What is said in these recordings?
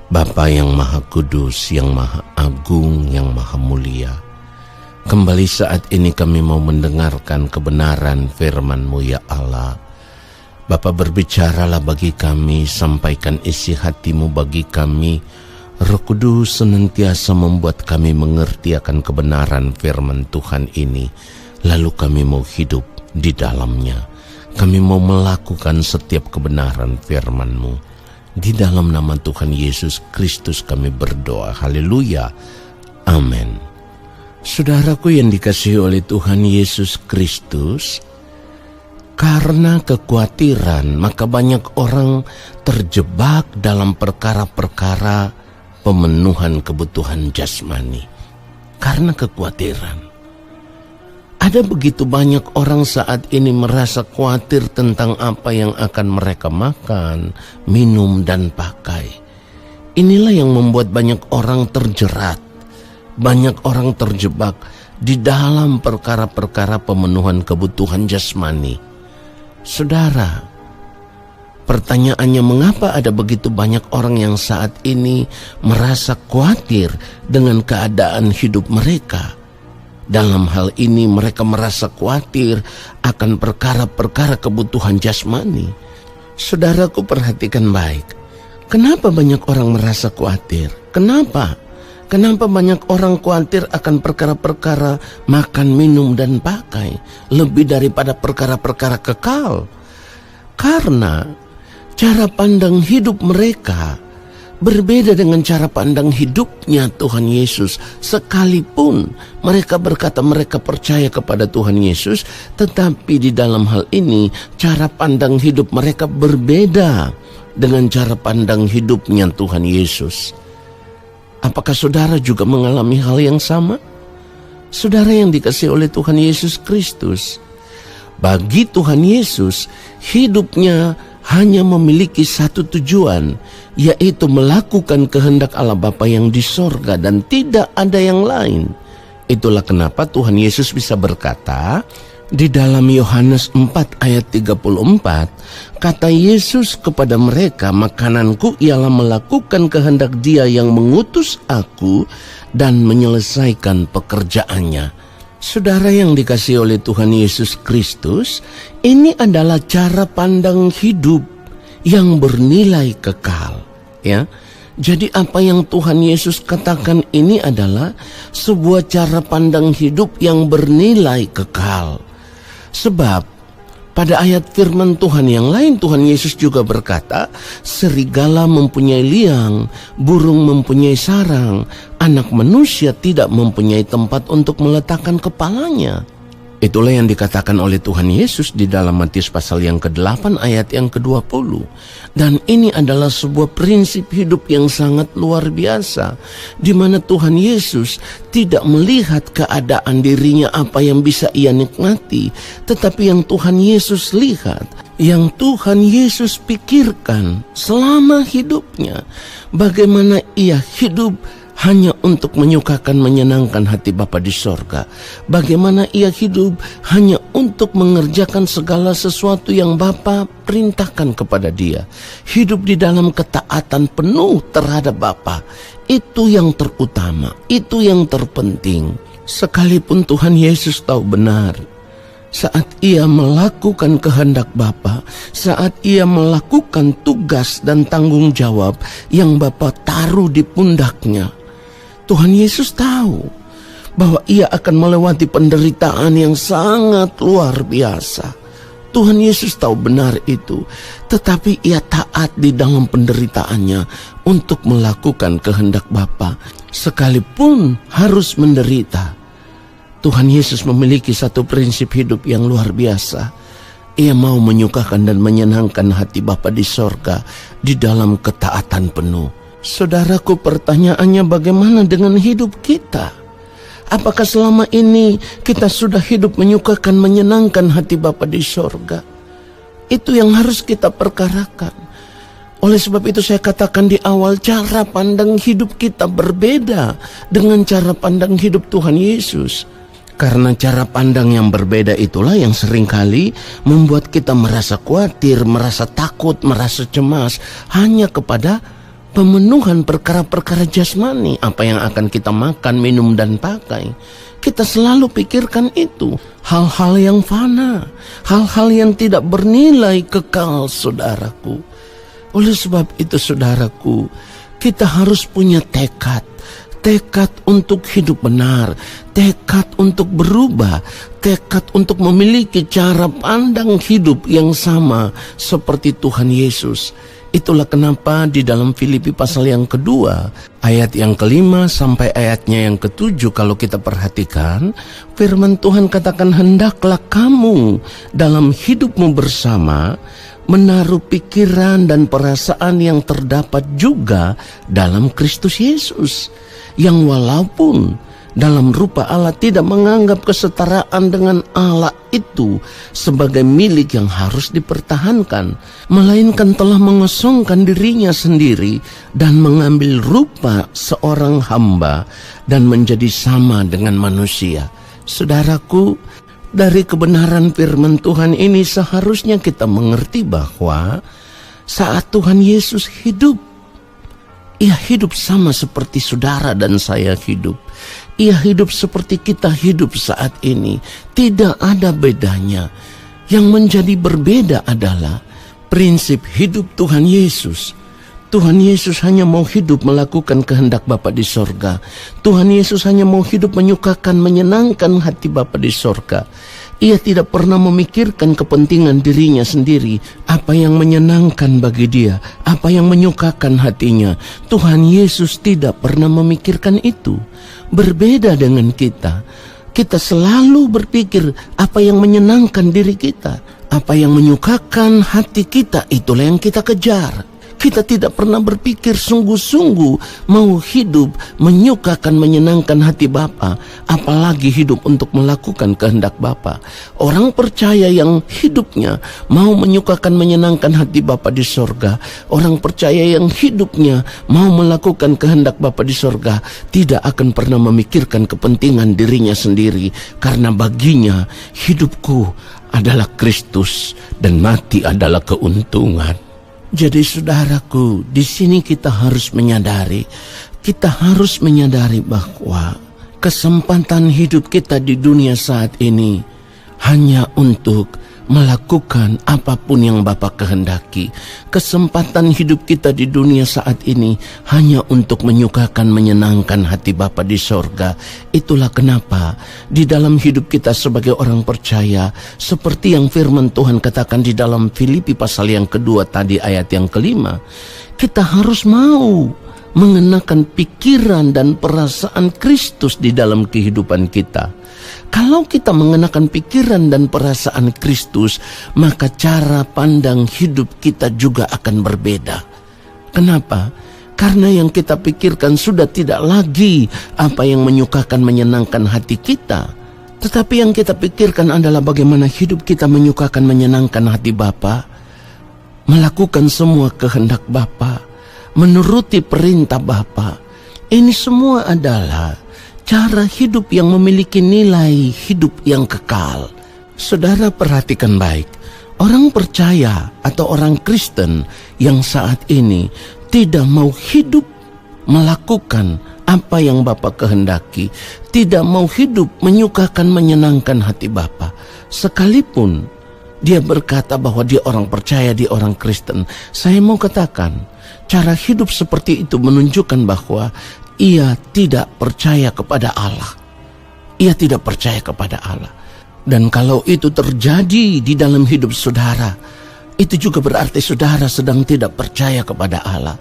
Bapa yang Maha Kudus, yang Maha Agung, yang Maha Mulia, kembali saat ini kami mau mendengarkan kebenaran firman-Mu ya Allah. Bapa, berbicaralah bagi kami, sampaikan isi hati-Mu bagi kami. Roh Kudus senantiasa membuat kami mengerti akan kebenaran firman Tuhan ini, lalu kami mau hidup di dalamnya. Kami mau melakukan setiap kebenaran firman-Mu. Di dalam nama Tuhan Yesus Kristus kami berdoa. Haleluya. Amin. Saudaraku yang dikasihi oleh Tuhan Yesus Kristus, karena kekhawatiran maka banyak orang terjebak dalam perkara-perkara pemenuhan kebutuhan jasmani. Karena kekhawatiran. Ada begitu banyak orang saat ini merasa khawatir tentang apa yang akan mereka makan, minum, dan pakai. Inilah yang membuat banyak orang terjerat, banyak orang terjebak di dalam perkara-perkara pemenuhan kebutuhan jasmani. Saudara, pertanyaannya, mengapa ada begitu banyak orang yang saat ini merasa khawatir dengan keadaan hidup mereka? Dalam hal ini mereka merasa khawatir akan perkara-perkara kebutuhan jasmani. Saudaraku, perhatikan baik. Kenapa banyak orang merasa khawatir? Kenapa? Kenapa banyak orang khawatir akan perkara-perkara makan, minum, dan pakai lebih daripada perkara-perkara kekal? Karena cara pandang hidup mereka berbeda dengan cara pandang hidupnya Tuhan Yesus. Sekalipun mereka berkata mereka percaya kepada Tuhan Yesus, tetapi di dalam hal ini cara pandang hidup mereka berbeda dengan cara pandang hidupnya Tuhan Yesus. Apakah saudara juga mengalami hal yang sama? Saudara yang dikasihi oleh Tuhan Yesus Kristus, bagi Tuhan Yesus hidupnya hanya memiliki satu tujuan, yaitu melakukan kehendak Allah Bapa yang di sorga, dan tidak ada yang lain. Itulah kenapa Tuhan Yesus bisa berkata di dalam Yohanes 4 ayat 34, kata Yesus kepada mereka, makananku ialah melakukan kehendak Dia yang mengutus aku dan menyelesaikan pekerjaannya. Saudara yang dikasihi oleh Tuhan Yesus Kristus, ini adalah cara pandang hidup yang bernilai kekal, ya. Jadi apa yang Tuhan Yesus katakan ini adalah sebuah cara pandang hidup yang bernilai kekal. Sebab pada ayat firman Tuhan yang lain, Tuhan Yesus juga berkata, serigala mempunyai liang, burung mempunyai sarang, anak manusia tidak mempunyai tempat untuk meletakkan kepalanya. Itulah yang dikatakan oleh Tuhan Yesus di dalam Matius pasal yang ke-8 ayat yang ke-20. Dan ini adalah sebuah prinsip hidup yang sangat luar biasa, di mana Tuhan Yesus tidak melihat keadaan dirinya apa yang bisa ia nikmati, tetapi yang Tuhan Yesus lihat, yang Tuhan Yesus pikirkan selama hidupnya, bagaimana ia hidup hanya untuk menyukakan, menyenangkan hati Bapa di sorga. Bagaimana ia hidup hanya untuk mengerjakan segala sesuatu yang Bapa perintahkan kepada dia. Hidup di dalam ketaatan penuh terhadap Bapa. Itu yang terutama, itu yang terpenting. Sekalipun Tuhan Yesus tahu benar, saat ia melakukan kehendak Bapa, saat ia melakukan tugas dan tanggung jawab yang Bapa taruh di pundaknya, Tuhan Yesus tahu bahwa ia akan melewati penderitaan yang sangat luar biasa. Tuhan Yesus tahu benar itu, tetapi ia taat di dalam penderitaannya untuk melakukan kehendak Bapa. Sekalipun harus menderita, Tuhan Yesus memiliki satu prinsip hidup yang luar biasa. Ia mau menyukakan dan menyenangkan hati Bapa di sorga di dalam ketaatan penuh. Saudaraku, pertanyaannya, bagaimana dengan hidup kita? Apakah selama ini kita sudah hidup menyukakan, menyenangkan hati Bapa di sorga? Itu yang harus kita perkarakan. Oleh sebab itu saya katakan di awal, cara pandang hidup kita berbeda dengan cara pandang hidup Tuhan Yesus. Karena cara pandang yang berbeda itulah yang seringkali membuat kita merasa khawatir, merasa takut, merasa cemas hanya kepada pemenuhan perkara-perkara jasmani, apa yang akan kita makan, minum, dan pakai. Kita selalu pikirkan itu, hal-hal yang fana, hal-hal yang tidak bernilai kekal, saudaraku. Oleh sebab itu, saudaraku, kita harus punya tekad untuk hidup benar, tekad untuk berubah, tekad untuk memiliki cara pandang hidup yang sama seperti Tuhan Yesus. Itulah kenapa di dalam Filipi pasal yang kedua, ayat yang ke-5 sampai ayatnya yang ke-7, kalau kita perhatikan, firman Tuhan katakan, hendaklah kamu dalam hidupmu bersama menaruh pikiran dan perasaan yang terdapat juga dalam Kristus Yesus, yang walaupun dalam rupa Allah tidak menganggap kesetaraan dengan Allah itu sebagai milik yang harus dipertahankan, melainkan telah mengosongkan dirinya sendiri dan mengambil rupa seorang hamba dan menjadi sama dengan manusia. Saudaraku, dari kebenaran firman Tuhan ini seharusnya kita mengerti bahwa saat Tuhan Yesus hidup, Ia hidup sama seperti saudara dan saya hidup. Ia hidup seperti kita hidup saat ini. Tidak ada bedanya. Yang menjadi berbeda adalah prinsip hidup Tuhan Yesus. Tuhan Yesus hanya mau hidup melakukan kehendak Bapa di sorga. Tuhan Yesus hanya mau hidup menyukakan, menyenangkan hati Bapa di sorga. Ia tidak pernah memikirkan kepentingan dirinya sendiri, apa yang menyenangkan bagi dia, apa yang menyukakan hatinya. Tuhan Yesus tidak pernah memikirkan itu. Berbeda dengan kita. Kita selalu berpikir apa yang menyenangkan diri kita, apa yang menyukakan hati kita, itulah yang kita kejar. Kita tidak pernah berpikir sungguh-sungguh mau hidup menyukakan, menyenangkan hati Bapa, apalagi hidup untuk melakukan kehendak Bapa. Orang percaya yang hidupnya mau menyukakan, menyenangkan hati Bapa di sorga, orang percaya yang hidupnya mau melakukan kehendak Bapa di sorga, tidak akan pernah memikirkan kepentingan dirinya sendiri, karena baginya hidupku adalah Kristus dan mati adalah keuntungan. Jadi saudaraku, di sini kita harus menyadari bahwa kesempatan hidup kita di dunia saat ini hanya untuk melakukan apapun yang Bapa kehendaki. Kesempatan hidup kita di dunia saat ini hanya untuk menyukakan, menyenangkan hati Bapa di sorga. Itulah kenapa di dalam hidup kita sebagai orang percaya, seperti yang firman Tuhan katakan di dalam Filipi pasal yang kedua tadi ayat yang ke-5, kita harus mau mengenakan pikiran dan perasaan Kristus di dalam kehidupan kita. Kalau kita mengenakan pikiran dan perasaan Kristus, maka cara pandang hidup kita juga akan berbeda. Kenapa? Karena yang kita pikirkan sudah tidak lagi apa yang menyukakan, menyenangkan hati kita, tetapi yang kita pikirkan adalah bagaimana hidup kita menyukakan, menyenangkan hati Bapa, melakukan semua kehendak Bapa, menuruti perintah Bapa. Ini semua adalah cara hidup yang memiliki nilai hidup yang kekal. Saudara perhatikan baik, orang percaya atau orang Kristen yang saat ini tidak mau hidup melakukan apa yang Bapa kehendaki, tidak mau hidup menyukakan, menyenangkan hati Bapa, sekalipun dia berkata bahwa dia orang percaya, dia orang Kristen. Saya mau katakan, cara hidup seperti itu menunjukkan bahwa ia tidak percaya kepada Allah. Ia tidak percaya kepada Allah. Dan kalau itu terjadi di dalam hidup saudara, itu juga berarti saudara sedang tidak percaya kepada Allah.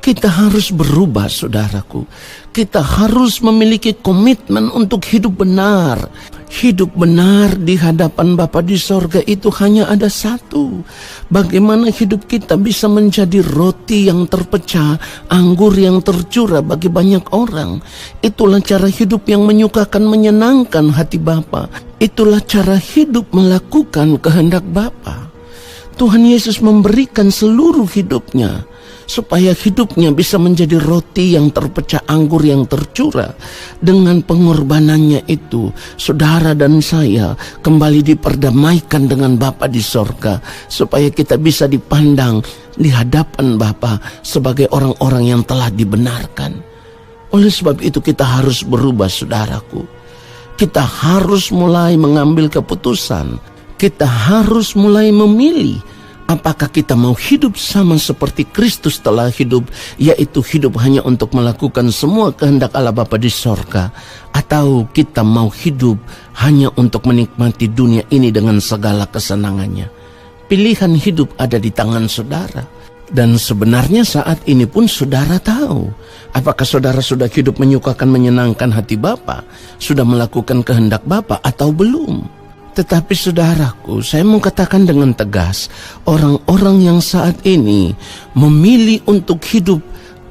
Kita harus berubah, saudaraku. Kita harus memiliki komitmen untuk hidup benar. Hidup benar di hadapan Bapa di sorga itu hanya ada satu. Bagaimana hidup kita bisa menjadi roti yang terpecah, anggur yang tercurah bagi banyak orang. Itulah cara hidup yang menyukakan, menyenangkan hati Bapa. Itulah cara hidup melakukan kehendak Bapa. Tuhan Yesus memberikan seluruh hidupnya supaya hidupnya bisa menjadi roti yang terpecah, anggur yang tercurah. Dengan pengorbanannya itu, saudara dan saya kembali diperdamaikan dengan Bapa di sorga, supaya kita bisa dipandang di hadapan Bapa sebagai orang-orang yang telah dibenarkan. Oleh sebab itu kita harus berubah, saudaraku. Kita harus mulai mengambil keputusan. Kita harus mulai memilih apakah kita mau hidup sama seperti Kristus telah hidup, yaitu hidup hanya untuk melakukan semua kehendak Allah Bapa di sorga, atau kita mau hidup hanya untuk menikmati dunia ini dengan segala kesenangannya. Pilihan hidup ada di tangan saudara. Dan sebenarnya saat ini pun saudara tahu apakah saudara sudah hidup menyukakan, menyenangkan hati Bapa, sudah melakukan kehendak Bapa atau belum. Tetapi saudaraku, saya mau katakan dengan tegas, orang-orang yang saat ini memilih untuk hidup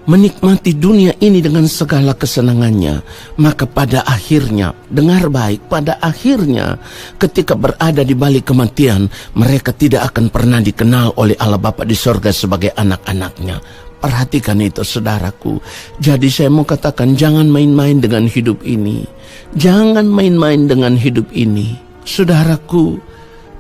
menikmati dunia ini dengan segala kesenangannya, maka pada akhirnya, dengar baik, pada akhirnya ketika berada di balik kematian, mereka tidak akan pernah dikenal oleh Allah Bapa di sorga sebagai anak-anaknya. Perhatikan itu, saudaraku. Jadi saya mau katakan, jangan main-main dengan hidup ini. Jangan main-main dengan hidup ini. Saudaraku,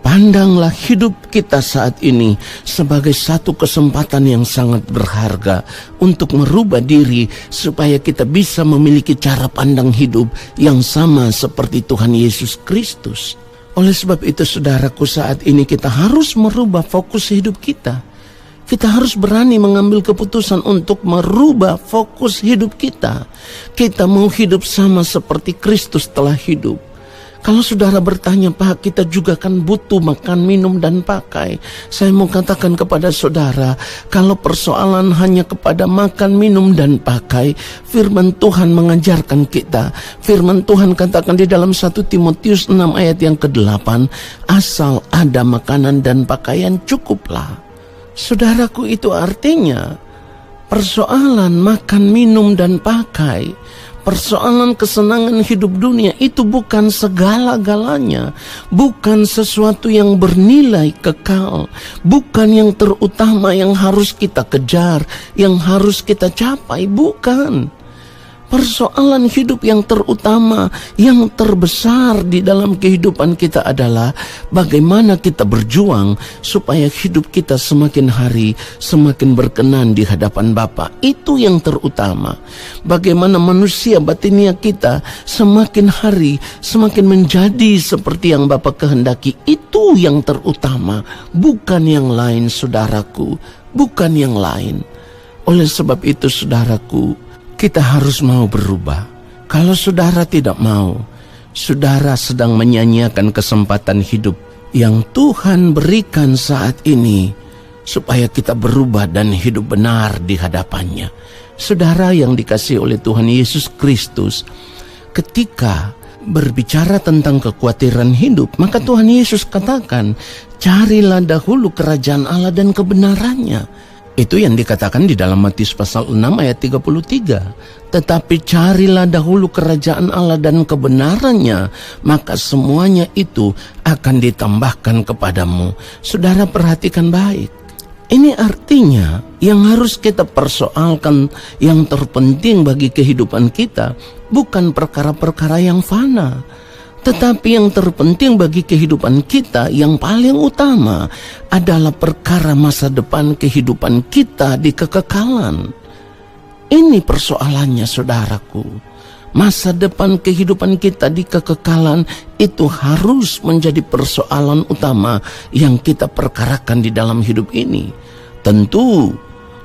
pandanglah hidup kita saat ini sebagai satu kesempatan yang sangat berharga untuk merubah diri supaya kita bisa memiliki cara pandang hidup yang sama seperti Tuhan Yesus Kristus. Oleh sebab itu, saudaraku, saat ini kita harus merubah fokus hidup kita. Kita harus berani mengambil keputusan untuk merubah fokus hidup kita. Kita mau hidup sama seperti Kristus telah hidup. Kalau saudara bertanya, Pak, kita juga kan butuh makan, minum, dan pakai. Saya mau katakan kepada saudara, kalau persoalan hanya kepada makan, minum, dan pakai, firman Tuhan mengajarkan kita. Firman Tuhan katakan di dalam 1 Timotius 6 ayat yang ke-8, asal ada makanan dan pakaian cukuplah. Saudaraku, itu artinya persoalan makan, minum, dan pakai, persoalan kesenangan hidup dunia itu bukan segala-galanya, bukan sesuatu yang bernilai kekal, bukan yang terutama yang harus kita kejar, yang harus kita capai, bukan. Persoalan hidup yang terutama, yang terbesar di dalam kehidupan kita adalah bagaimana kita berjuang supaya hidup kita semakin hari semakin berkenan di hadapan Bapa. Itu yang terutama. Bagaimana manusia batinia kita semakin hari semakin menjadi seperti yang Bapa kehendaki. Itu yang terutama, bukan yang lain, saudaraku, bukan yang lain. Oleh sebab itu, saudaraku, kita harus mau berubah. Kalau saudara tidak mau, saudara sedang menyanyiakan kesempatan hidup yang Tuhan berikan saat ini supaya kita berubah dan hidup benar di hadapannya. Saudara yang dikasihi oleh Tuhan Yesus Kristus, ketika berbicara tentang kekhawatiran hidup, maka Tuhan Yesus katakan, carilah dahulu kerajaan Allah dan kebenarannya. Itu yang dikatakan di dalam Matius pasal 6 ayat 33. Tetapi carilah dahulu kerajaan Allah dan kebenarannya, maka semuanya itu akan ditambahkan kepadamu. Saudara, perhatikan baik. Ini artinya yang harus kita persoalkan, yang terpenting bagi kehidupan kita, bukan perkara-perkara yang fana, tetapi yang terpenting bagi kehidupan kita, yang paling utama adalah perkara masa depan kehidupan kita di kekekalan. Ini persoalannya, saudaraku. Masa depan kehidupan kita di kekekalan itu harus menjadi persoalan utama yang kita perkarakan di dalam hidup ini. Tentu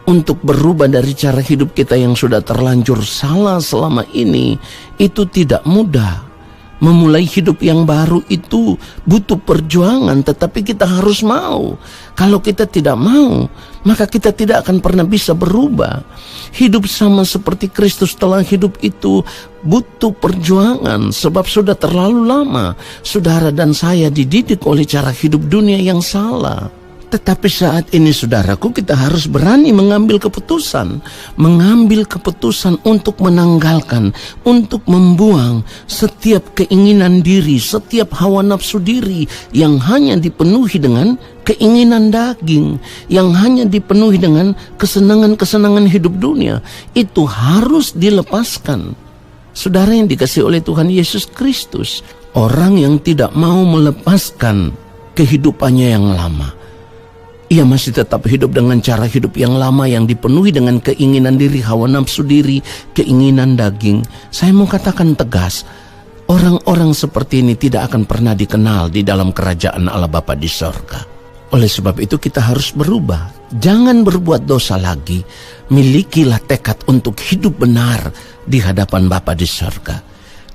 untuk berubah dari cara hidup kita yang sudah terlanjur salah selama ini itu tidak mudah. Memulai hidup yang baru itu butuh perjuangan, tetapi kita harus mau. Kalau kita tidak mau, maka kita tidak akan pernah bisa berubah. Hidup sama seperti Kristus telah hidup itu butuh perjuangan, sebab sudah terlalu lama saudara dan saya dididik oleh cara hidup dunia yang salah. Tetapi saat ini saudaraku, kita harus berani mengambil keputusan untuk menanggalkan, untuk membuang setiap keinginan diri, setiap hawa nafsu diri yang hanya dipenuhi dengan keinginan daging, yang hanya dipenuhi dengan kesenangan-kesenangan hidup dunia. Itu harus dilepaskan. Saudara yang dikasihi oleh Tuhan Yesus Kristus, orang yang tidak mau melepaskan kehidupannya yang lama, ia masih tetap hidup dengan cara hidup yang lama yang dipenuhi dengan keinginan diri, hawa nafsu diri, keinginan daging. Saya mau katakan tegas, orang-orang seperti ini tidak akan pernah dikenal di dalam kerajaan Allah Bapa di sorga. Oleh sebab itu kita harus berubah. Jangan berbuat dosa lagi. Milikilah tekad untuk hidup benar di hadapan Bapa di sorga.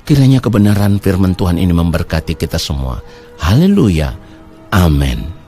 Kiranya kebenaran firman Tuhan ini memberkati kita semua. Haleluya. Amin.